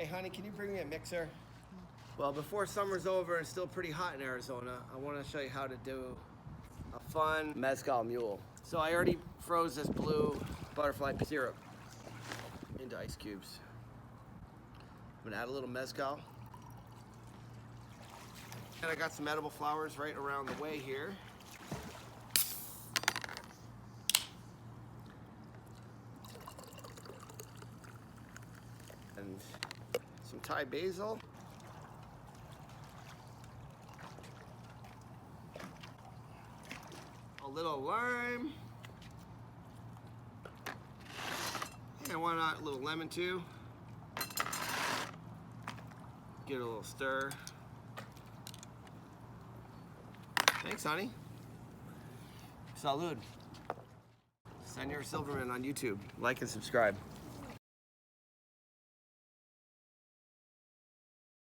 Hey honey, can you bring me a mixer? Well, before summer's over and still pretty hot in Arizona, I want to show you how to do a fun Mezcal Mule. So I already froze this blue butterfly syrup into ice cubes. I'm gonna add a little Mezcal. And I got some edible flowers right around the way here. And some Thai basil. A little lime. And why not a little lemon too? Give it a little stir. Thanks, honey. Salud. Senor Silverman on YouTube. Like and subscribe.